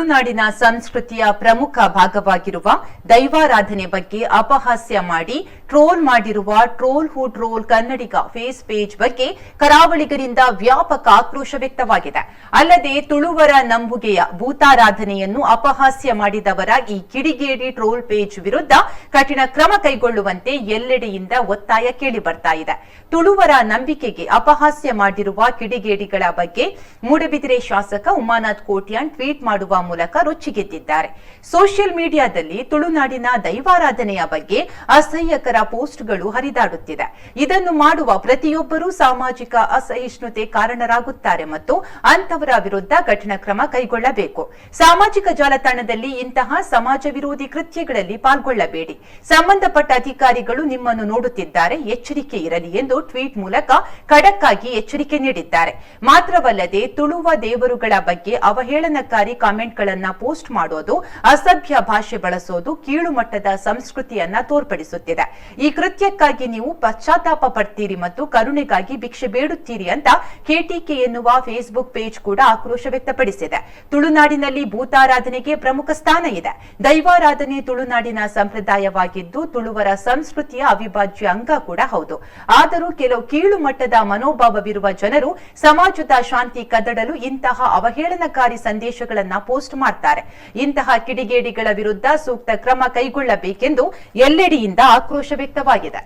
ತುಳುನಾಡಿನ ಸಂಸ್ಕೃತಿಯ ಪ್ರಮುಖ ಭಾಗವಾಗಿರುವ ದೈವಾರಾಧನೆ ಬಗ್ಗೆ ಅಪಹಾಸ್ಯ ಮಾಡಿ ಟ್ರೋಲ್ ಮಾಡಿರುವ ಟ್ರೋಲ್ ಹೂ ಟ್ರೋಲ್ ಕನ್ನಡಿಗ ಫೇಸ್ ಪೇಜ್ ಬಗ್ಗೆ ಕರಾವಳಿಗರಿಂದ ವ್ಯಾಪಕ ಆಕ್ರೋಶ ವ್ಯಕ್ತವಾಗಿದೆ. ಅಲ್ಲದೆ ತುಳುವರ ನಂಬುಗೆಯ ಭೂತಾರಾಧನೆಯನ್ನು ಅಪಹಾಸ್ಯ ಮಾಡಿದವರ ಈ ಕಿಡಿಗೇಡಿ ಟ್ರೋಲ್ ಪೇಜ್ ವಿರುದ್ಧ ಕಠಿಣ ಕ್ರಮ ಕೈಗೊಳ್ಳುವಂತೆ ಎಲ್ಲೆಡೆಯಿಂದ ಒತ್ತಾಯ ಕೇಳಿಬರ್ತಾ ಇದೆ. ತುಳುವರ ನಂಬಿಕೆಗೆ ಅಪಹಾಸ್ಯ ಮಾಡಿರುವ ಕಿಡಿಗೇಡಿಗಳ ಬಗ್ಗೆ ಮೂಡಬಿದಿರೆ ಶಾಸಕ ಉಮಾನಾಥ್ ಕೋಟ್ಯಾನ್ ಟ್ವೀಟ್ ಮಾಡುವ ಮೂಲಕ ರೊಚ್ಚಿಗೆದ್ದಿದ್ದಾರೆ. ಸೋಷಿಯಲ್ ಮೀಡಿಯಾದಲ್ಲಿ ತುಳುನಾಡಿನ ದೈವಾರಾಧನೆಯ ಬಗ್ಗೆ ಅಸಹ್ಯಕರ ಪೋಸ್ಟ್ಗಳು ಹರಿದಾಡುತ್ತಿದೆ. ಇದನ್ನು ಮಾಡುವ ಪ್ರತಿಯೊಬ್ಬರೂ ಸಾಮಾಜಿಕ ಅಸಹಿಷ್ಣುತೆ ಕಾರಣರಾಗುತ್ತಾರೆ ಮತ್ತು ಅಂತವರ ವಿರುದ್ಧ ಕಠಿಣ ಕ್ರಮ ಕೈಗೊಳ್ಳಬೇಕು. ಸಾಮಾಜಿಕ ಜಾಲತಾಣದಲ್ಲಿ ಇಂತಹ ಸಮಾಜ ವಿರೋಧಿ ಕೃತ್ಯಗಳಲ್ಲಿ ಪಾಲ್ಗೊಳ್ಳಬೇಡಿ. ಸಂಬಂಧಪಟ್ಟ ಅಧಿಕಾರಿಗಳು ನಿಮ್ಮನ್ನು ನೋಡುತ್ತಿದ್ದಾರೆ, ಎಚ್ಚರಿಕೆ ಇರಲಿ ಎಂದು ಟ್ವೀಟ್ ಮೂಲಕ ಖಡಕ್ ಆಗಿ ಎಚ್ಚರಿಕೆ ನೀಡಿದ್ದಾರೆ. ಮಾತ್ರವಲ್ಲದೆ ತುಳುವ ದೇವರುಗಳ ಬಗ್ಗೆ ಅವಹೇಳನಕಾರಿ ಕಾಮೆಂಟ್ಗಳನ್ನ ಪೋಸ್ಟ್ ಮಾಡೋದು, ಅಸಭ್ಯ ಭಾಷೆ ಬಳಸೋದು ಕೀಳು ಮಟ್ಟದ ಸಂಸ್ಕೃತಿಯನ್ನ ತೋರ್ಪಡಿಸುತ್ತಿದೆ. ಈ ಕೃತ್ಯಕ್ಕಾಗಿ ನೀವು ಪಶ್ಚಾತ್ತಾಪ ಪಡ್ತೀರಿ ಮತ್ತು ಕರುಣೆಗಾಗಿ ಭಿಕ್ಷೆ ಬೇಡುತ್ತೀರಿ ಅಂತ ಕೆಟಿಕೆ ಎನ್ನುವ ಫೇಸ್ಬುಕ್ ಪೇಜ್ ಕೂಡ ಆಕ್ರೋಶ ವ್ಯಕ್ತಪಡಿಸಿದೆ. ತುಳುನಾಡಿನಲ್ಲಿ ಭೂತಾರಾಧನೆಗೆ ಪ್ರಮುಖ ಸ್ಥಾನ ಇದೆ. ದೈವಾರಾಧನೆ ತುಳುನಾಡಿನ ಸಂಪ್ರದಾಯವಾಗಿದ್ದು ತುಳುವರ ಸಂಸ್ಕೃತಿಯ ಅವಿಭಾಜ್ಯ ಅಂಗ ಕೂಡ ಹೌದು. ಆದರೂ ಕೆಲವು ಕೀಳು ಮಟ್ಟದ ಮನೋಭಾವವಿರುವ ಜನರು ಸಮಾಜದ ಶಾಂತಿ ಕದಡಲು ಇಂತಹ ಅವಹೇಳನಕಾರಿ ಸಂದೇಶಗಳನ್ನ ಪೋಸ್ಟ್ ಮಾಡ್ತಾರೆ. ಇಂತಹ ಕಿಡಿಗೇಡಿಗಳ ವಿರುದ್ಧ ಸೂಕ್ತ ಕ್ರಮ ಕೈಗೊಳ್ಳಬೇಕೆಂದು ಎಲ್ಲೆಡೆಯಿಂದ ಆಕ್ರೋಶ ವ್ಯಕ್ತವಾಗಿದೆ.